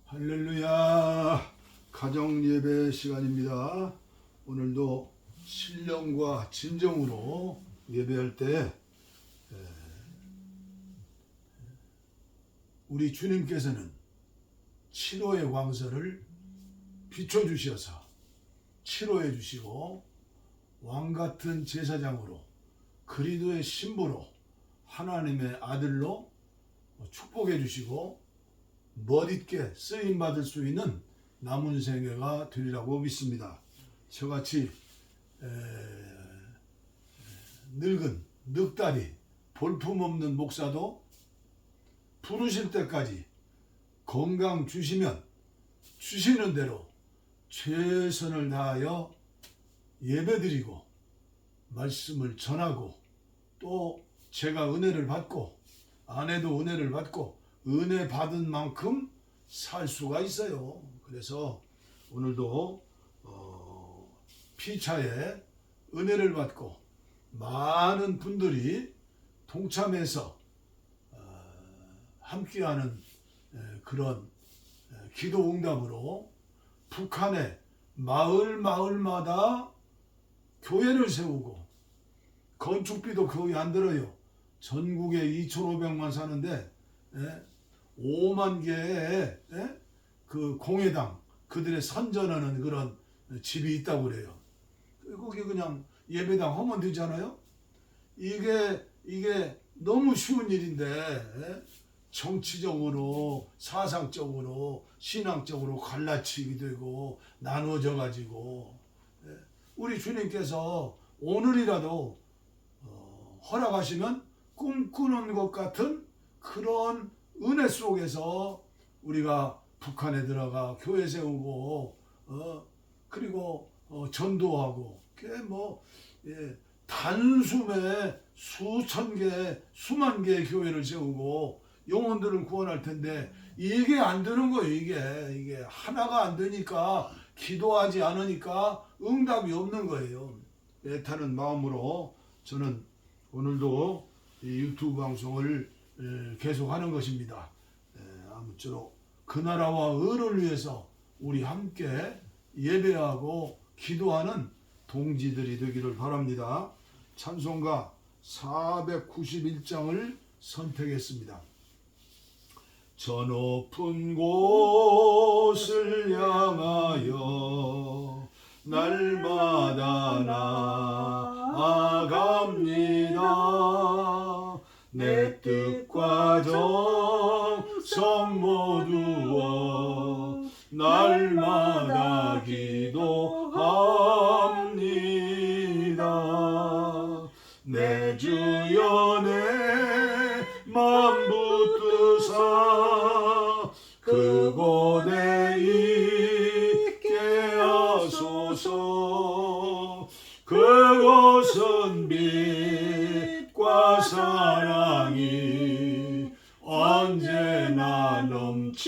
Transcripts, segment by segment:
할렐루야. 가정예배 시간입니다. 오늘도 신령과 진정으로 예배할 때 우리 주님께서는 7호의 광선을 비춰주셔서 치료해 주시고 왕같은 제사장으로 그리스도의 신부로 하나님의 아들로 축복해 주시고 멋있게 쓰임받을 수 있는 남은 생애가 되리라고 믿습니다. 저같이 늙은 늑다리 볼품없는 목사도 부르실 때까지 건강 주시면 주시는 대로 최선을 다하여 예배드리고 말씀을 전하고 또 제가 은혜를 받고 아내도 은혜를 받고 은혜 받은 만큼 살 수가 있어요. 그래서 오늘도 피차에 은혜를 받고 많은 분들이 동참해서 함께하는 그런 기도 응답으로 북한의 마을마다 교회를 세우고 건축비도 거의 안 들어요. 전국에 2,500만 사는데 5만 개의 그 공회당 그들의 선전하는 그런 집이 있다고 그래요. 거기 그냥 예배당 하면 되잖아요. 이게 너무 쉬운 일인데 정치적으로 사상적으로 신앙적으로 갈라치기 되고 나눠져 가지고 우리 주님께서 오늘이라도 허락하시면 꿈꾸는 것 같은 그런 은혜 속에서 우리가 북한에 들어가 교회 세우고 그리고 전도하고 그게 단숨에 수천 개 수만 개의 교회를 세우고 영혼들을 구원할 텐데 이게 안 되는 거예요. 이게 하나가 안 되니까 기도하지 않으니까 응답이 없는 거예요. 애타는 마음으로 저는 오늘도 이 유튜브 방송을 계속하는 것입니다. 아무쪼록 그 나라와 의를 위해서 우리 함께 예배하고 기도하는 동지들이 되기를 바랍니다. 찬송가 491장을 선택했습니다. 저 높은 곳을 향하여 날마다 나아갑니다. 내 뜻과 정성 모두어 날마다 기도합니다. 내 주여 내 맘 붙드사 그곳에 있게 하소서. 그곳은 빛과 사랑이 언제나 넘치옵니다.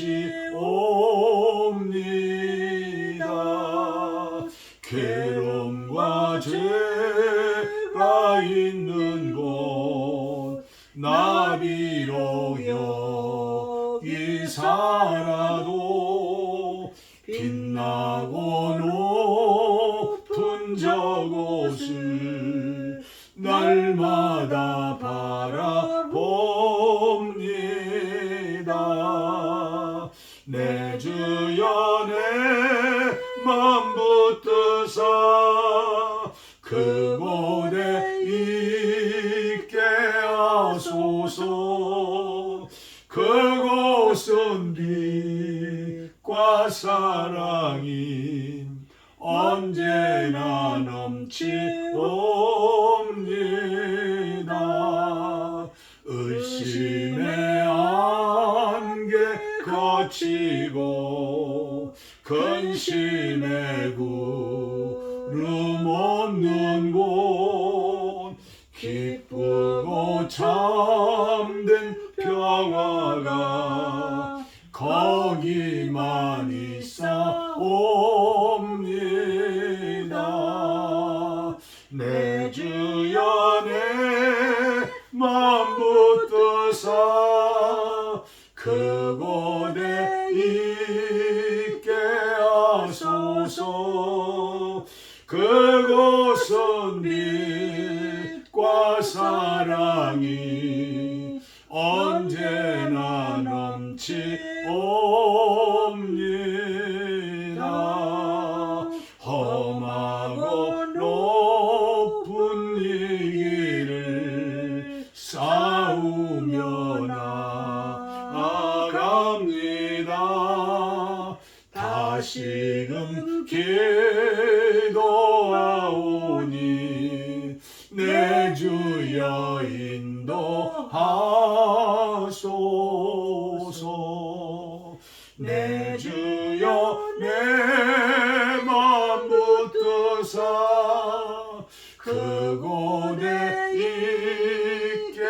괴로움과 죄가 있는 곳 나비로 여기 살아도 빛나고 높은 저곳을 날마다 바라봅니다. 내 주여 내 맘 붙드사 그곳에 있게 하소서. 그곳은 빛과 사랑이 언제나 넘치옵니다. 의심의 안개 거치고 근심의 구름 없는 곳 기쁘고 참된 평화가 거기만 있사옵니다. 내 주여 내 맘 붙드사 그곳에 다시금 기도하오니 내 주여 인도하소서. 내 주여 내 맘 붙드사 그곳에 있게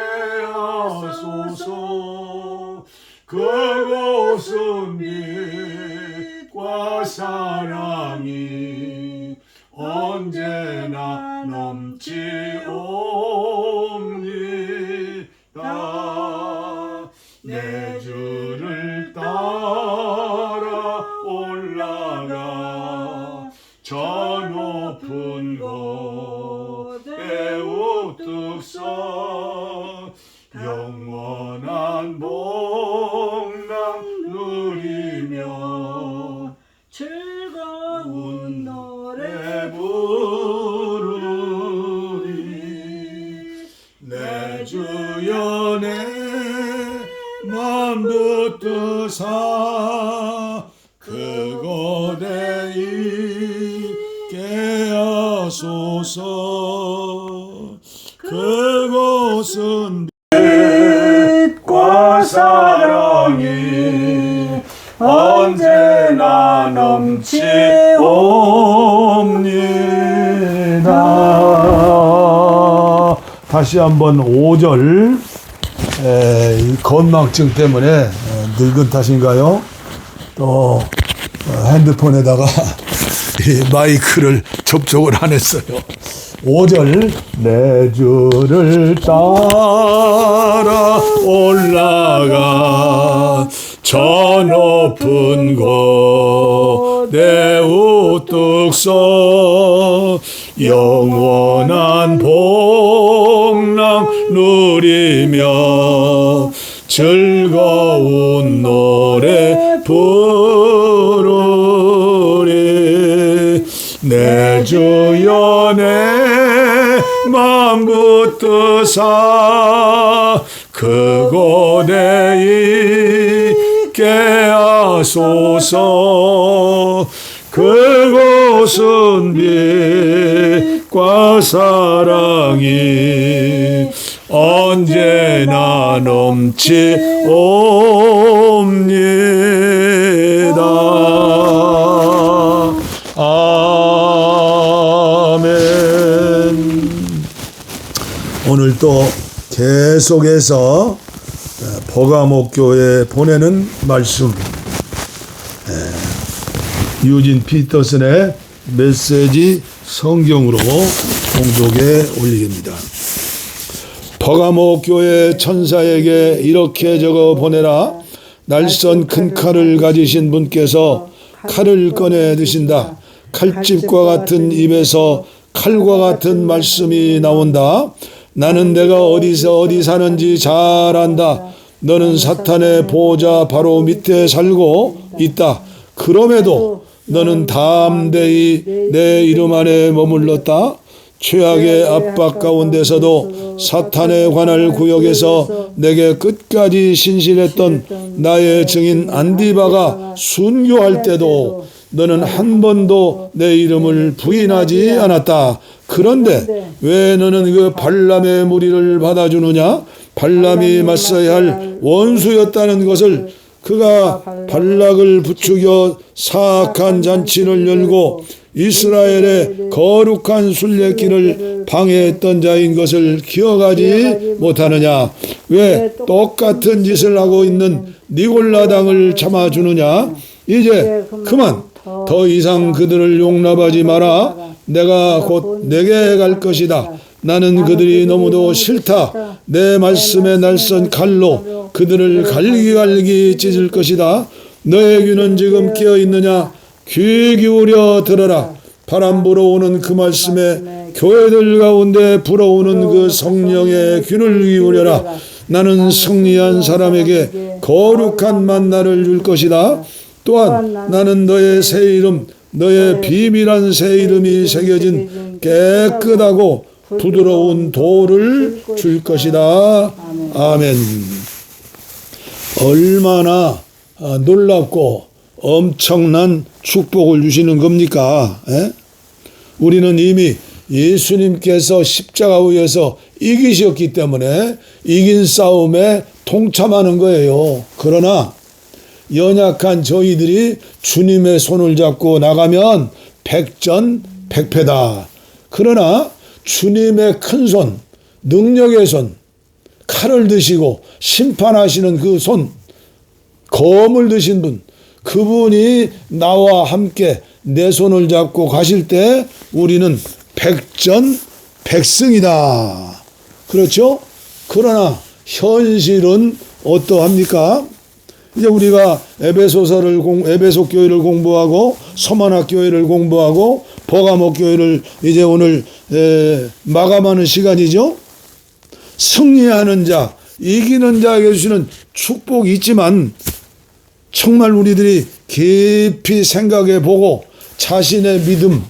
하소서. 그곳은 빛과 사랑이 언제나 넘치옵니다. 내 주를 따라 올라가 저 높은 곳에 우뚝 서 영원한 복락 누리며 즐거운 노래 부르리. 내 주여 내 맘 붙드사 그곳에 있게 하소서. 그곳은 빛과 사랑이 언제나 넘치옵니다. 다시 한번 5절. 이 건망증 때문에 늙은 탓인가요? 또 핸드폰에다가 이 마이크를 접촉을 안 했어요. 5절. 내 주를 따라 올라가 저 높은 곳에 우뚝 서 영원한 복락 누리며 즐거운 노래 부르리. 내 주여 내 맘 붙드사 그곳에 있게 하소서. 그곳은 빛과 사랑이 언제나 넘치옵니다. 아멘. 오늘 또 계속해서 버가목교에 보내는 말씀, 유진 피터슨의 메시지 성경으로 봉독에 올리겠습니다. 버가목교회 천사에게 이렇게 적어 보내라. 날선 큰 칼을 가지신 분께서 칼을 꺼내 드신다. 칼집과 같은 입에서 칼과 같은 말씀이 나온다. 나는 내가 어디서 어디 사는지 잘 안다. 너는 사탄의 보호자 바로 밑에 살고 있다. 그럼에도 너는 담대히 내 이름 안에 머물렀다. 최악의 압박 가운데서도 사탄에 관할 구역에서 내게 끝까지 신실했던 나의 증인 안디바가 순교할 때도 너는 한 번도 내 이름을 부인하지 않았다. 그런데 왜 너는 그 발람의 무리를 받아주느냐? 발람이 맞서야 할 원수였다는 것을 그가 발락을 부추겨 사악한 잔치를 열고 이스라엘의 거룩한 순례길을 방해했던 자인 것을 기억하지 못하느냐? 왜 똑같은 짓을 하고 있는 니골라당을 참아주느냐? 이제 그만 더 이상 그들을 용납하지 마라. 내가 곧 내게 갈 것이다. 나는 그들이 너무도 싫다. 내 말씀에 날선 칼로 그들을 갈기갈기 찢을 것이다. 너의 귀는 지금 끼어 있느냐? 귀 기울여 들어라. 바람 불어오는 그 말씀에 교회들 가운데 불어오는 그 성령의 귀를 기울여라. 나는 승리한 사람에게 거룩한 만나를 줄 것이다. 또한 나는 너의 새 이름, 너의 비밀한 새 이름이 새겨진 깨끗하고 부드러운 돌을 줄 것이다. 아멘. 얼마나 놀랍고 엄청난 축복을 주시는 겁니까? 에? 우리는 이미 예수님께서 십자가에서 이기셨기 때문에 이긴 싸움에 동참하는 거예요. 그러나 연약한 저희들이 주님의 손을 잡고 나가면 백전백패다. 그러나 주님의 큰 손, 능력의 손, 칼을 드시고 심판하시는 그 손, 검을 드신 분, 그분이 나와 함께 내 손을 잡고 가실 때 우리는 백전백승이다. 그렇죠? 그러나 현실은 어떠합니까? 이제 우리가 에베소 교회를 공부하고 서만학 교회를 공부하고 버가모 교회를 이제 오늘 마감하는 시간이죠. 승리하는 자, 이기는 자에게 주시는 축복이 있지만 정말 우리들이 깊이 생각해 보고 자신의 믿음,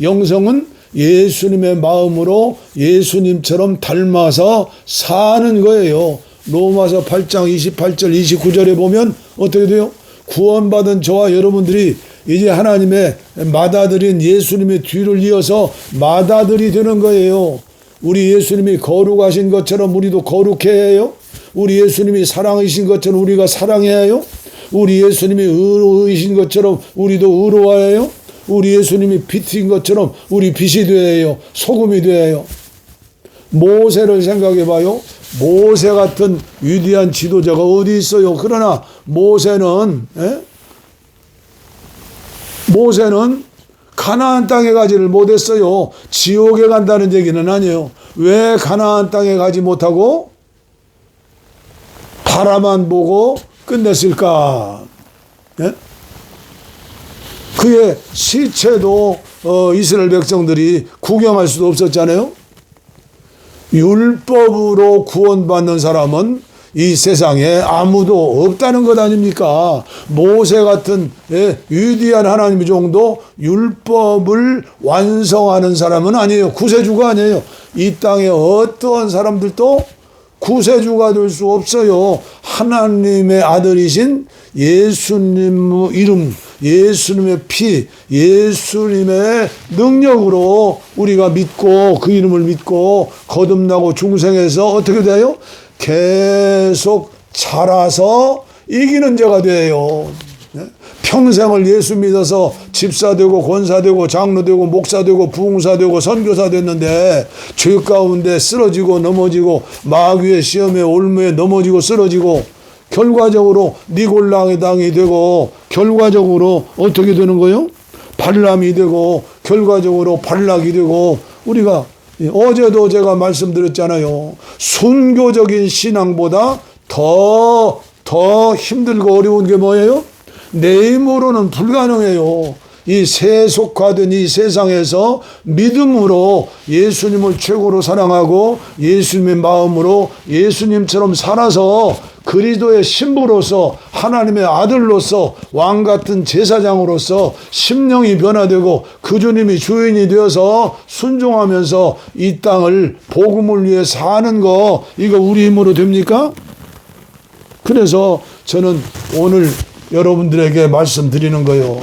영성은 예수님의 마음으로 예수님처럼 닮아서 사는 거예요. 로마서 8장 28절 29절에 보면 어떻게 돼요? 구원받은 저와 여러분들이 이제 하나님의 맏아들인 예수님의 뒤를 이어서 맏아들이 되는 거예요. 우리 예수님이 거룩하신 것처럼 우리도 거룩해야 해요. 우리 예수님이 사랑이신 것처럼 우리가 사랑해야 해요. 우리 예수님이 의로이신 것처럼 우리도 의로워야 해요. 우리 예수님이 빛인 것처럼 우리 빛이 되어야 해요. 소금이 되어야 해요. 모세를 생각해 봐요. 모세 같은 위대한 지도자가 어디 있어요? 그러나 모세는 가나안 땅에 가지를 못했어요. 지옥에 간다는 얘기는 아니에요. 왜 가나안 땅에 가지 못하고 바라만 보고 끝냈을까? 그의 시체도 이스라엘 백성들이 구경할 수도 없었잖아요. 율법으로 구원받는 사람은 이 세상에 아무도 없다는 것 아닙니까? 모세 같은 위대한 하나님의 종도 율법을 완성하는 사람은 아니에요. 구세주가 아니에요. 이 땅에 어떠한 사람들도 구세주가 될 수 없어요. 하나님의 아들이신 예수님 이름, 예수님의 피, 예수님의 능력으로 우리가 믿고 그 이름을 믿고 거듭나고 중생해서 어떻게 돼요? 계속 자라서 이기는 자가 돼요. 평생을 예수 믿어서 집사되고 권사되고 장로되고 목사되고 부흥사되고 선교사 됐는데 죄 가운데 쓰러지고 넘어지고 마귀의 시험에 올무에 넘어지고 쓰러지고 결과적으로 니골랑의 당이 되고 결과적으로 어떻게 되는 거예요? 발람이 되고 결과적으로 발락이 되고 우리가 어제도 제가 말씀드렸잖아요. 순교적인 신앙보다 더 힘들고 어려운 게 뭐예요? 내 힘으로는 불가능해요. 이 세속화된 이 세상에서 믿음으로 예수님을 최고로 사랑하고 예수님의 마음으로 예수님처럼 살아서 그리스도의 신부로서 하나님의 아들로서 왕같은 제사장으로서 심령이 변화되고 그 주님이 주인이 되어서 순종하면서 이 땅을 복음을 위해 사는 거 이거 우리 힘으로 됩니까? 그래서 저는 오늘 여러분들에게 말씀드리는 거예요.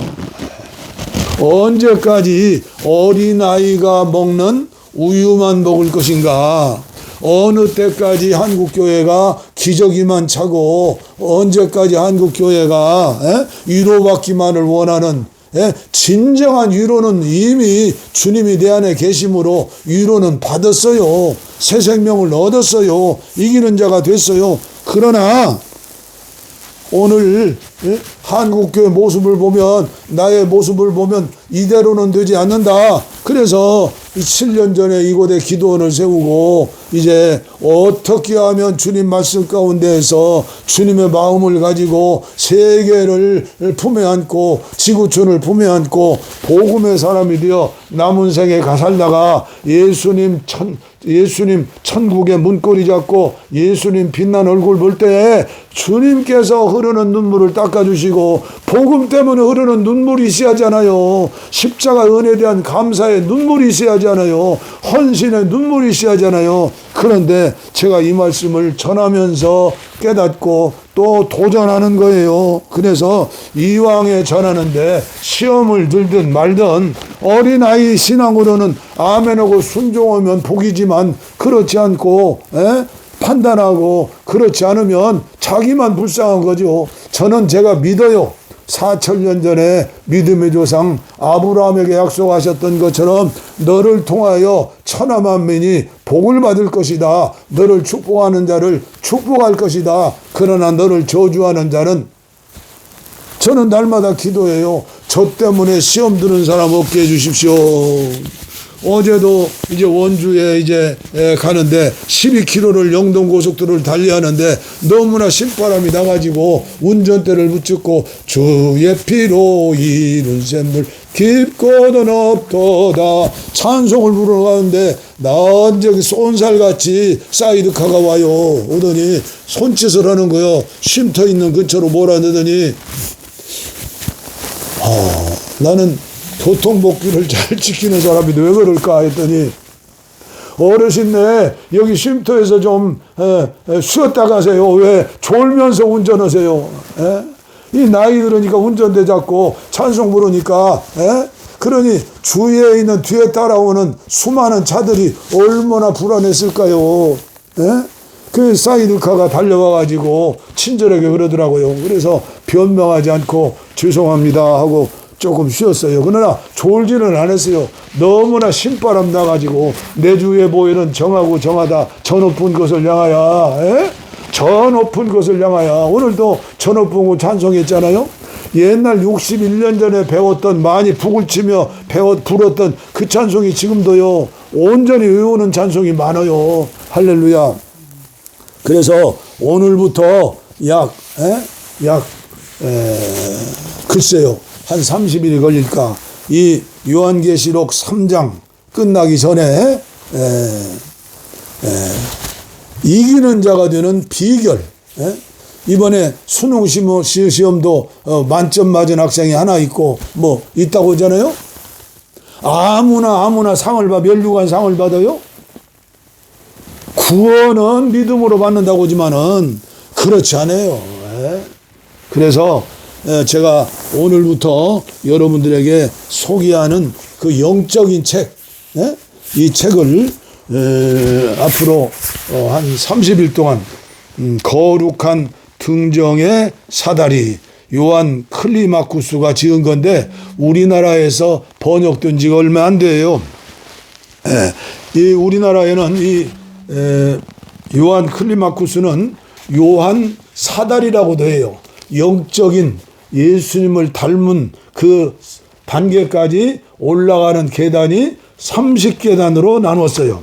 언제까지 어린아이가 먹는 우유만 먹을 것인가? 어느 때까지 한국교회가 기저귀만 차고 언제까지 한국교회가 위로받기만을 원하는 진정한 위로는 이미 주님이 내 안에 계심으로 위로는 받았어요. 새 생명을 얻었어요. 이기는 자가 됐어요. 그러나 오늘 한국교회 모습을 보면 나의 모습을 보면 이대로는 되지 않는다. 그래서 7년 전에 이곳에 기도원을 세우고 이제 어떻게 하면 주님 말씀 가운데에서 주님의 마음을 가지고 세계를 품에 안고 지구촌을 품에 안고 복음의 사람이 되어 남은 생에 살다가 예수님 천국의 문고리 잡고 예수님 빛난 얼굴 볼 때 주님께서 흐르는 눈물을 닦아주시고 복음 때문에 흐르는 눈물이 있어야잖아요. 십자가 은혜에 대한 감사의 눈물이 있어야잖아요. 헌신의 눈물이 있어야잖아요. 그런데 제가 이 말씀을 전하면서 깨닫고 또 도전하는 거예요. 그래서 이왕에 전하는데 시험을 들든 말든 어린아이 신앙으로는 아멘하고 순종하면 복이지만 그렇지 않고 판단하고 그렇지 않으면 자기만 불쌍한 거죠. 저는 제가 믿어요. 4,000년 전에 믿음의 조상 아브라함에게 약속하셨던 것처럼 너를 통하여 천하만민이 복을 받을 것이다. 너를 축복하는 자를 축복할 것이다. 그러나 너를 저주하는 자는, 저는 날마다 기도해요. 저 때문에 시험 드는 사람 없게 해주십시오. 어제도 이제 원주에 이제 가는데 12km를 영동고속도로를 달리하는데 너무나 신바람이 나가지고 운전대를 붙잡고 주의 피로 이룬 샘물 깊고는 없도다 찬송을 부르러 가는데 완전히 쏜살같이 사이드카가 와요. 오더니 손짓을 하는 거요. 쉼터 있는 근처로 몰아내더니 나는 교통법규를 잘 지키는 사람인데 왜 그럴까 했더니 어르신네 여기 쉼터에서 좀 쉬었다 가세요. 왜 졸면서 운전하세요? 이 나이 들으니까 운전대 잡고 찬송 부르니까 그러니 주위에 있는 뒤에 따라오는 수많은 차들이 얼마나 불안했을까요? 그 사이드카가 달려와가지고 친절하게 그러더라고요. 그래서 변명하지 않고 죄송합니다 하고 조금 쉬었어요. 그러나 졸지는 않았어요. 너무나 신바람 나가지고 내 주위에 보이는 정하고 정하다 저 높은 것을 향하여 저 높은 것을 향하여 오늘도 저 높은 곳 찬송했잖아요. 옛날 61년 전에 배웠던 많이 북을 치며 불었던 그 찬송이 지금도요 온전히 외우는 찬송이 많아요. 할렐루야. 그래서 오늘부터 글쎄요 한 30일이 걸릴까 이 요한계시록 3장 끝나기 전에 이기는 자가 되는 비결, 이번에 수능 시험도 만점 맞은 학생이 하나 있고 뭐 있다고 하잖아요. 아무나 상을 면류관 상을 받아요. 구원은 믿음으로 받는다고 하지만은 그렇지 않아요. 그래서 제가 오늘부터 여러분들에게 소개하는 그 영적인 책, 이 책을 앞으로 한 30일 동안 거룩한 등정의 사다리 요한 클리마쿠스가 지은 건데 우리나라에서 번역된 지가 얼마 안 돼요. 이 우리나라에는 이 요한 클리마쿠스는 요한 사다리라고도 해요. 영적인 예수님을 닮은 그 단계까지 올라가는 계단이 30계단으로 나눴어요.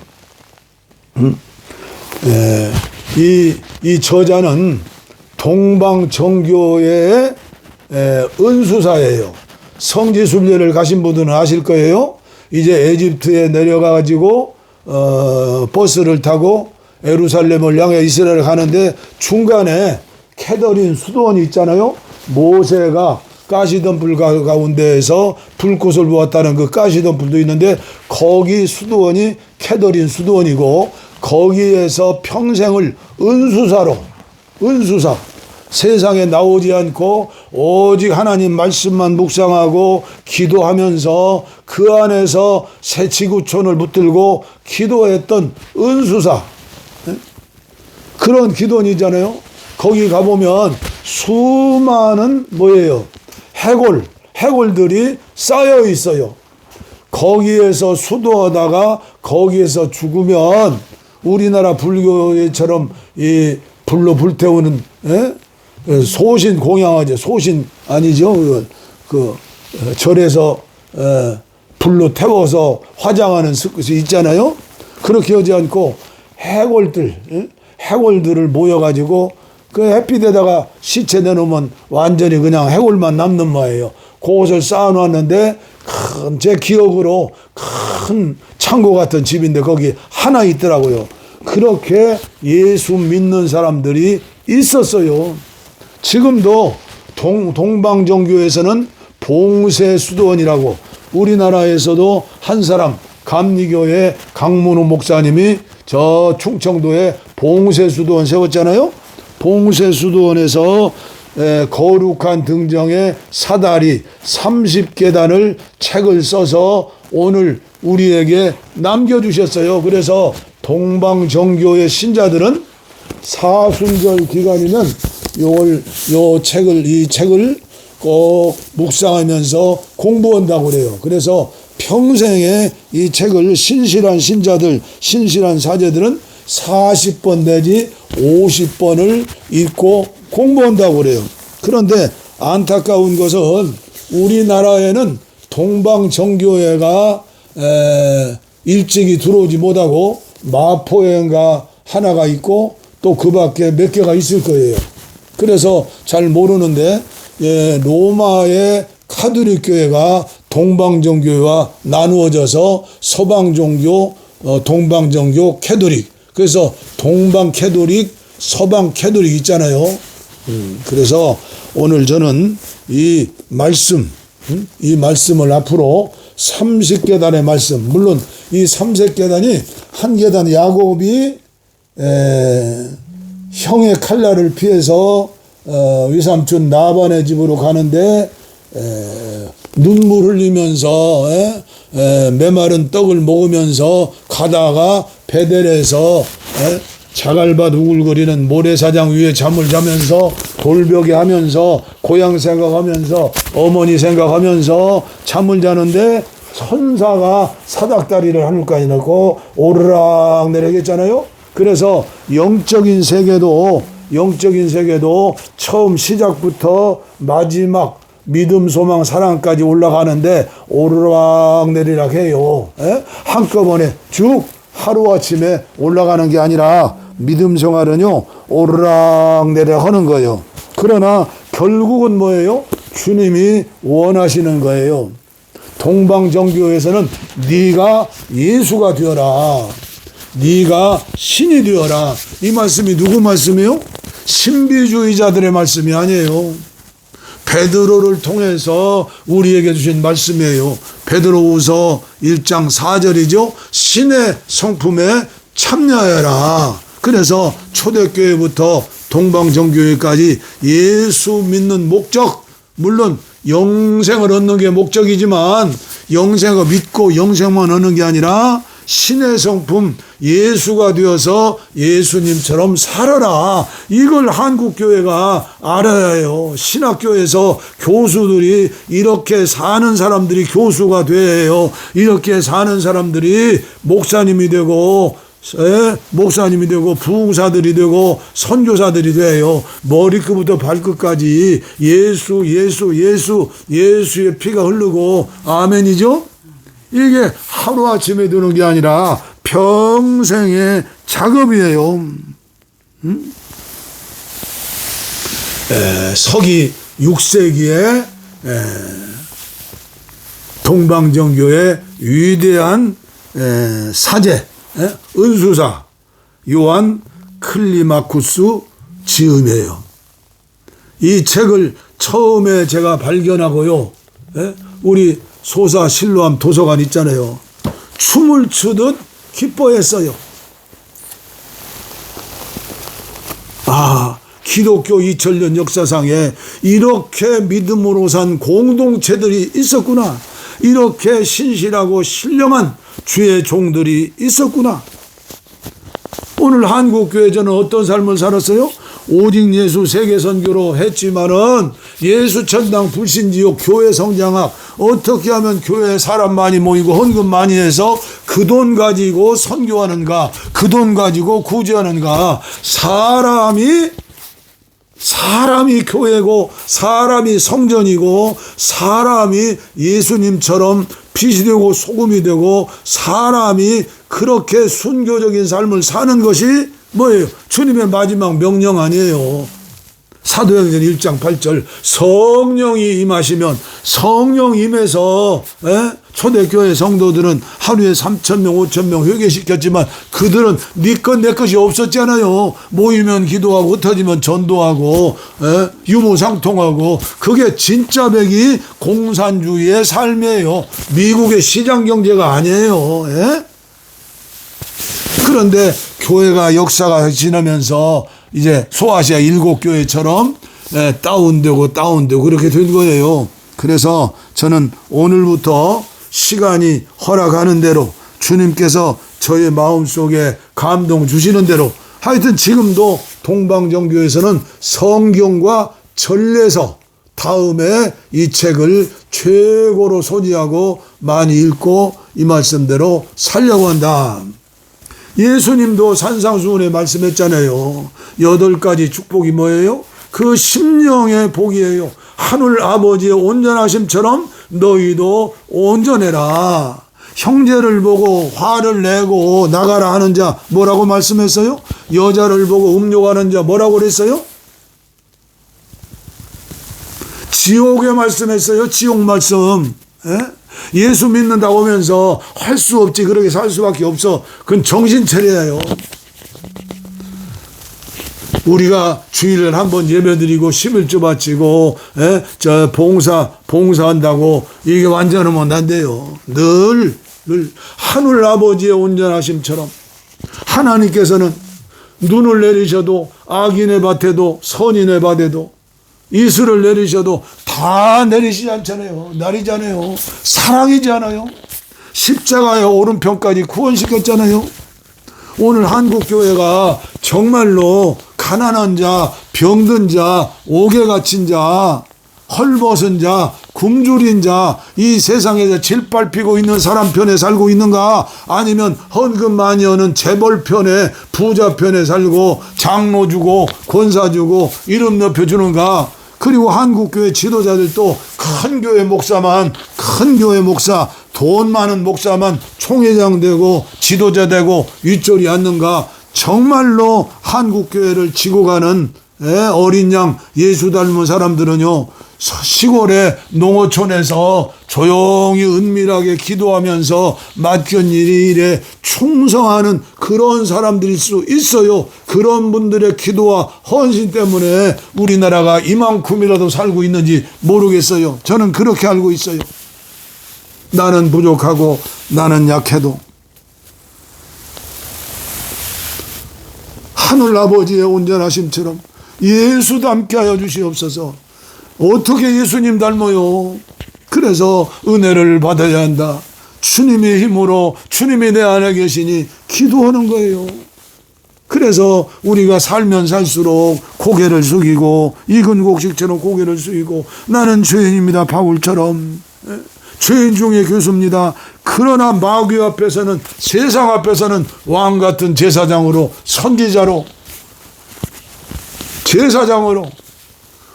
이 저자는 동방정교회의 은수사예요. 성지순례를 가신 분들은 아실 거예요. 이제 에집트에 내려가가지고 버스를 타고 예루살렘을 향해 이스라엘을 가는데 중간에 캐더린 수도원이 있잖아요. 모세가 가시덤불 가운데에서 불꽃을 보았다는 그 가시덤불도 있는데 거기 수도원이 캐더린 수도원이고 거기에서 평생을 은수사 세상에 나오지 않고 오직 하나님 말씀만 묵상하고 기도하면서 그 안에서 새치구촌을 붙들고 기도했던 은수사 그런 기도원이잖아요. 거기 가보면 수많은 뭐예요? 해골들이 쌓여 있어요. 거기에서 수도하다가 거기에서 죽으면 우리나라 불교처럼 이 불로 불태우는 소신 공양하죠. 소신 아니죠. 그 절에서 불로 태워서 화장하는 것이 있잖아요. 그렇게 하지 않고 해골들을 모여가지고 그 햇빛에다가 시체 내놓으면 완전히 그냥 해골만 남는 모양이에요. 그것을 쌓아놨는데 제 기억으로 큰 창고 같은 집인데 거기 하나 있더라고요. 그렇게 예수 믿는 사람들이 있었어요. 지금도 동방정교에서는 봉쇄수도원이라고 우리나라에서도 한 사람 감리교회 강문호 목사님이 저 충청도에 봉쇄수도원 세웠잖아요. 봉쇄수도원에서 거룩한 등정의 사다리 30계단을 책을 써서 오늘 우리에게 남겨주셨어요. 그래서 동방정교의 신자들은 사순절 기간이면 이 책을 꼭 묵상하면서 공부한다고 그래요. 그래서 평생에 이 책을 신실한 신자들, 신실한 사제들은 40번 내지 50번을 읽고 공부한다고 그래요. 그런데 안타까운 것은 우리나라에는 동방정교회가 일찍이 들어오지 못하고 마포회인가 하나가 있고 또 그 밖에 몇 개가 있을 거예요. 그래서 잘 모르는데 로마의 카톨릭 교회가 동방정교회와 나누어져서 서방종교, 동방정교, 캐톨릭. 그래서 동방캐톨릭, 서방캐톨릭 있잖아요. 그래서 오늘 저는 이 말씀을 앞으로 30계단의 말씀, 물론 이 30계단이 한 계단 야곱이 형의 칼날을 피해서 외삼촌 나반의 집으로 가는데 눈물 흘리면서 메마른 떡을 먹으면서 가다가 베델에서 자갈밭 우글거리는 모래사장 위에 잠을 자면서 돌벽에 하면서 고향 생각하면서 어머니 생각하면서 잠을 자는데 천사가 사닥다리를 하늘까지 넣고 오르락 내리겠잖아요. 그래서 영적인 세계도 처음 시작부터 마지막 믿음, 소망, 사랑까지 올라가는데 오르락 내리락 해요. 한꺼번에 쭉 하루아침에 올라가는 게 아니라 믿음 생활은요 오르락 내리락 하는 거예요. 그러나 결국은 뭐예요? 주님이 원하시는 거예요. 동방정교에서는 네가 예수가 되어라, 네가 신이 되어라. 이 말씀이 누구 말씀이에요? 신비주의자들의 말씀이 아니에요. 베드로를 통해서 우리에게 주신 말씀이에요. 베드로후서 1장 4절이죠. 신의 성품에 참여해라. 그래서 초대교회부터 동방정교회까지 예수 믿는 목적, 물론 영생을 얻는 게 목적이지만 영생을 믿고 영생만 얻는 게 아니라 신의 성품 예수가 되어서 예수님처럼 살아라. 이걸 한국교회가 알아야 해요. 신학교에서 교수들이 이렇게 사는 사람들이 교수가 돼요. 이렇게 사는 사람들이 목사님이 되고 부흥사들이 되고 선교사들이 돼요. 머리끝부터 발끝까지 예수의 피가 흐르고 아멘이죠. 이게 하루아침에 되는 게 아니라 평생의 작업이에요. 서기 6세기에 동방정교의 위대한 사제, 은수사 요한 클리마쿠스 지음이에요. 이 책을 처음에 제가 발견하고요, 우리 소사 실로암 도서관 있잖아요. 춤을 추듯 기뻐했어요. 기독교 2000년 역사상에 이렇게 믿음으로 산 공동체들이 있었구나. 이렇게 신실하고 신령한 주의 종들이 있었구나. 오늘 한국교회저는 어떤 삶을 살았어요? 오직 예수 세계선교로 했지만은 예수 천당 불신지옥 교회 성장학, 어떻게 하면 교회에 사람 많이 모이고 헌금 많이 해서 그 돈 가지고 선교하는가, 그 돈 가지고 구제하는가. 사람이 교회고 사람이 성전이고 사람이 예수님처럼 빛이 되고 소금이 되고 사람이 그렇게 순교적인 삶을 사는 것이 뭐예요? 주님의 마지막 명령 아니에요. 사도행전 1장 8절 성령이 임하시면, 성령 임해서 초대교회 성도들은 하루에 3,000명 5,000명 회개시켰지만 그들은 네 것 내 것이 없었잖아요. 모이면 기도하고 흩어지면 전도하고 유무상통하고. 그게 진짜 백이 공산주의의 삶이에요. 미국의 시장경제가 아니에요. 그런데 교회가 역사가 지나면서 이제 소아시아 7교회처럼 다운되고 그렇게 된 거예요. 그래서 저는 오늘부터 시간이 허락하는 대로 주님께서 저의 마음속에 감동 주시는 대로 하여튼 지금도 동방정교에서는 성경과 전례서 다음에 이 책을 최고로 소지하고 많이 읽고 이 말씀대로 살려고 한다. 예수님도 산상수훈에 말씀했잖아요. 8가지 축복이 뭐예요? 그 심령의 복이에요. 하늘 아버지의 온전하심처럼 너희도 온전해라. 형제를 보고 화를 내고 나가라 하는 자 뭐라고 말씀했어요? 여자를 보고 음욕하는 자 뭐라고 그랬어요? 지옥에 말씀했어요. 지옥 말씀. 예수 믿는다고 하면서 할 수 없지, 그렇게 살 수밖에 없어. 그건 정신 차려야 해요. 우리가 주일을 한번 예배드리고 11조 바치고 봉사한다고 이게 완전하면 안 돼요. 늘 하늘 아버지의 온전하심처럼 하나님께서는 눈을 내리셔도 악인의 밭에도 선인의 밭에도 이슬을 내리셔도 다 내리시지 않잖아요. 내리잖아요. 사랑이지 않아요. 십자가의 오른편까지 구원시켰잖아요. 오늘 한국교회가 정말로 가난한 자, 병든 자, 옥에 갇힌 자, 헐벗은 자, 굶주린 자, 이 세상에서 질밟히고 있는 사람 편에 살고 있는가? 아니면 헌금 많이 하는 재벌 편에, 부자 편에 살고 장로 주고 권사 주고 이름 높여주는가? 그리고 한국교회 지도자들도 큰 교회 목사, 돈 많은 목사만 총회장 되고 지도자 되고 윗줄이 앉는가? 정말로 한국교회를 지고 가는 어린 양 예수 닮은 사람들은요, 시골의 농어촌에서 조용히 은밀하게 기도하면서 맡긴 일에 충성하는 그런 사람들일 수 있어요. 그런 분들의 기도와 헌신 때문에 우리나라가 이만큼이라도 살고 있는지 모르겠어요. 저는 그렇게 알고 있어요. 나는 부족하고 나는 약해도 하늘 아버지의 온전하심처럼 예수 닮게 하여 주시옵소서. 어떻게 예수님 닮아요? 그래서 은혜를 받아야 한다. 주님의 힘으로 주님이 내 안에 계시니 기도하는 거예요. 그래서 우리가 살면 살수록 고개를 숙이고 익은 곡식처럼 고개를 숙이고 나는 죄인입니다. 바울처럼 죄인 중에 교수입니다. 그러나 마귀 앞에서는 세상 앞에서는 왕 같은 제사장으로 선지자로 제사장으로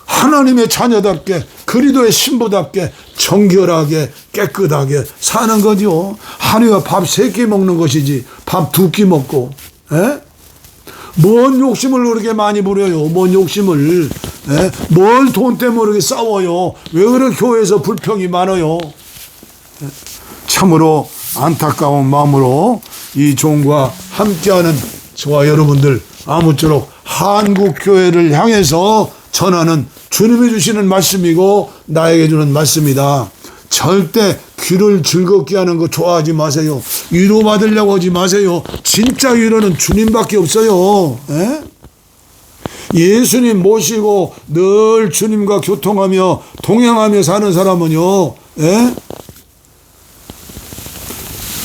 하나님의 자녀답게 그리스도의 신부답게 정결하게 깨끗하게 사는 거죠. 하루에 밥 3끼 먹는 것이지 밥 2끼 먹고 뭔 욕심을 그렇게 많이 부려요. 뭔 욕심을 뭘 돈 때문에 그렇게 싸워요. 왜 그렇게 교회에서 불평이 많아요. 참으로 안타까운 마음으로 이 종과 함께하는 저와 여러분들 아무쪼록 한국교회를 향해서 전하는 주님이 주시는 말씀이고 나에게 주는 말씀이다. 절대 귀를 즐겁게 하는 거 좋아하지 마세요. 위로받으려고 하지 마세요. 진짜 위로는 주님밖에 없어요. 예수님 모시고 늘 주님과 교통하며 동행하며 사는 사람은요,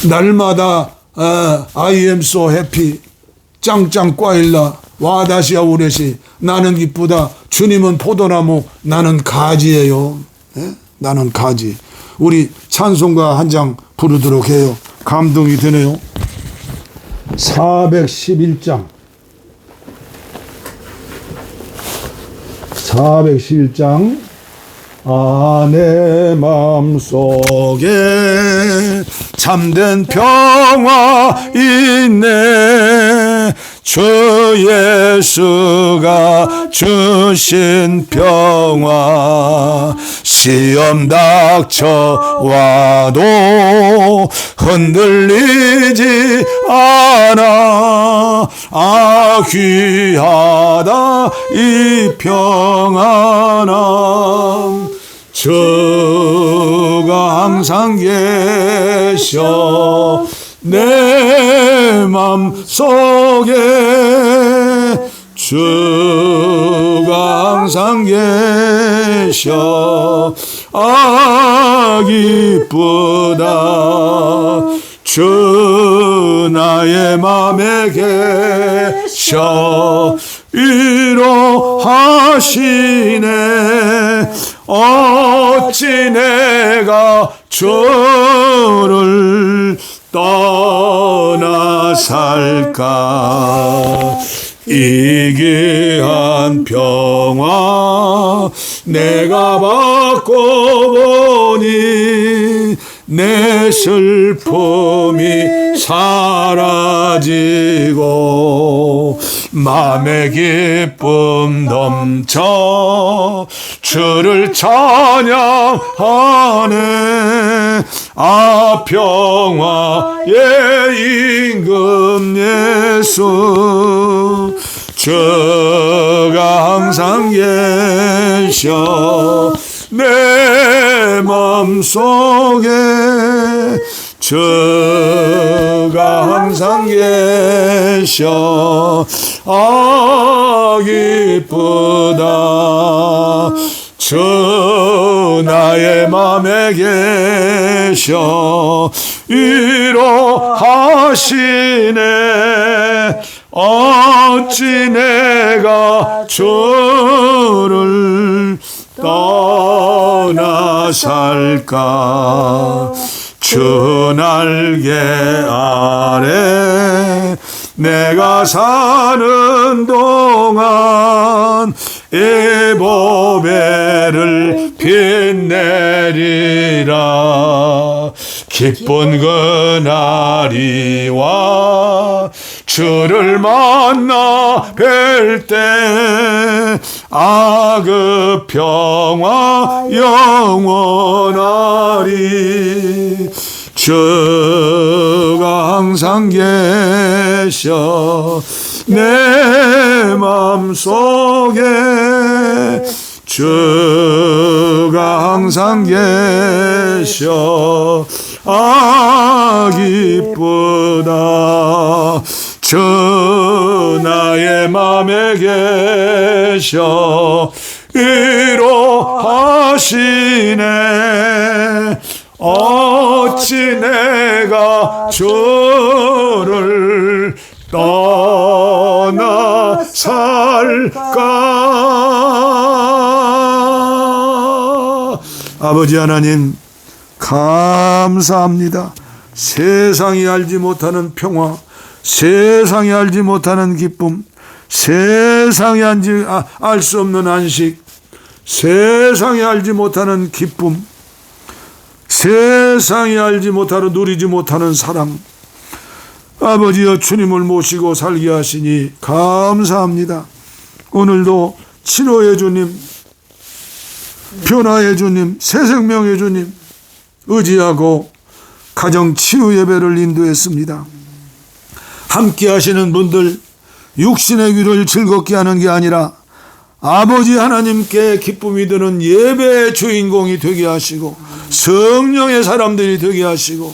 날마다 I am so happy 짱짱 꽈일라 와다시아 우레시 나는 기쁘다. 주님은 포도나무 나는 가지예요. 나는 가지. 우리 찬송가 한 장 부르도록 해요. 감동이 되네요. 411장 411장 내 마음속에 참된 평화 있네. 주 예수가 주신 평화 시험 닥쳐와도 흔들리지 않아. 귀하다 이 평안함. 주가 항상 계셔 내 맘 속에 주 주가 항상 계셔 기쁘다 주 나의 맘에 계셔 위로하시네 어찌 내가 주를 떠나 살까 이 귀한 평화 내가 받고 보니 내 슬픔이 사라지고 맘의 기쁨 넘쳐 주를 찬양하네 평화의 임금 예수 주가 항상 계셔 내 맘속에 주가 항상 계셔 기쁘다 주 나의 맘에 계셔 위로하시네 어찌 내가 주를 떠나 살까 주 날개 아래 내가 사는 동안 보배를 빛내리라 기쁜 그날이 와 주를 만나 뵐 때 그 평화 영원하리 주가 항상 계셔 내 맘속에 주가 항상 계셔 기쁘다 주 나의 맘에 계셔 위로하시네 어찌 내가 주를 떠나 살까 아버지 하나님 감사합니다. 세상이 알지 못하는 평화 세상이 알지 못하는 기쁨 세상이 알 수 없는 안식 세상이 알지 못하는 기쁨 세상이 알지 못하고 누리지 못하는 사랑 아버지여 주님을 모시고 살게 하시니 감사합니다. 오늘도 치료의 주님 변화의 주님 새 생명의 주님 의지하고 가정 치유 예배를 인도했습니다. 함께 하시는 분들 육신의 귀를 즐겁게 하는 게 아니라 아버지 하나님께 기쁨이 드는 예배의 주인공이 되게 하시고 성령의 사람들이 되게 하시고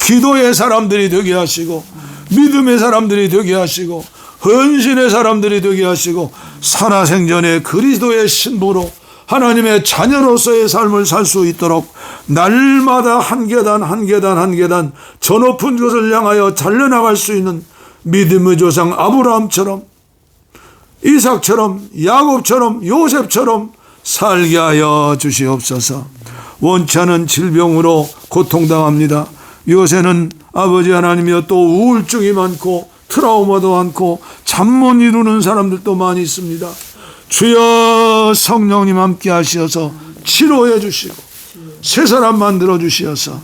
기도의 사람들이 되게 하시고 믿음의 사람들이 되게 하시고 헌신의 사람들이 되게 하시고 살아생전에 그리스도의 신부로 하나님의 자녀로서의 삶을 살 수 있도록 날마다 한 계단 한 계단 한 계단 저 높은 곳을 향하여 달려나갈 수 있는 믿음의 조상 아브라함처럼 이삭처럼 야곱처럼 요셉처럼 살게 하여 주시옵소서. 원치 않은 질병으로 고통당합니다. 요새는 아버지 하나님이여 또 우울증이 많고 트라우마도 많고 잠 못 이루는 사람들도 많이 있습니다. 주여 성령님 함께 하시어서 치료해 주시고 새 사람 만들어 주시어서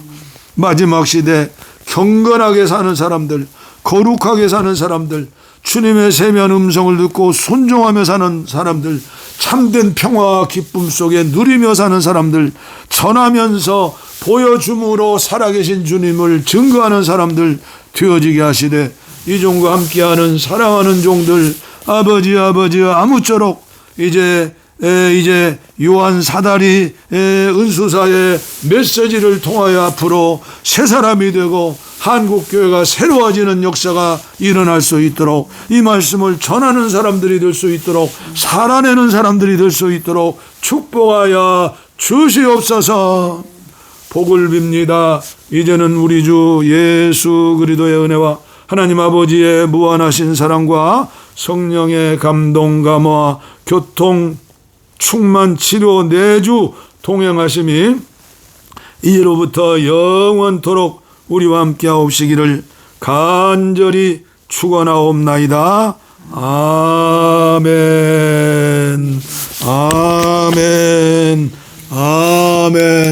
마지막 시대 경건하게 사는 사람들 거룩하게 사는 사람들 주님의 세미한 음성을 듣고 순종하며 사는 사람들 참된 평화와 기쁨 속에 누리며 사는 사람들 전하면서 보여줌으로 살아계신 주님을 증거하는 사람들 되어지게 하시되 이 종과 함께하는 사랑하는 종들 아버지 아무쪼록 이제 요한 사다리 은수사의 메시지를 통하여 앞으로 새 사람이 되고 한국교회가 새로워지는 역사가 일어날 수 있도록, 이 말씀을 전하는 사람들이 될 수 있도록, 살아내는 사람들이 될 수 있도록 축복하여 주시옵소서. 복을 빕니다. 이제는 우리 주 예수 그리스도의 은혜와 하나님 아버지의 무한하신 사랑과 성령의 감동 감화 교통 충만 치료 내주 동행하심이 이제로부터 영원토록 우리와 함께 하옵시기를 간절히 축원하옵나이다. 아멘. 아멘. 아멘.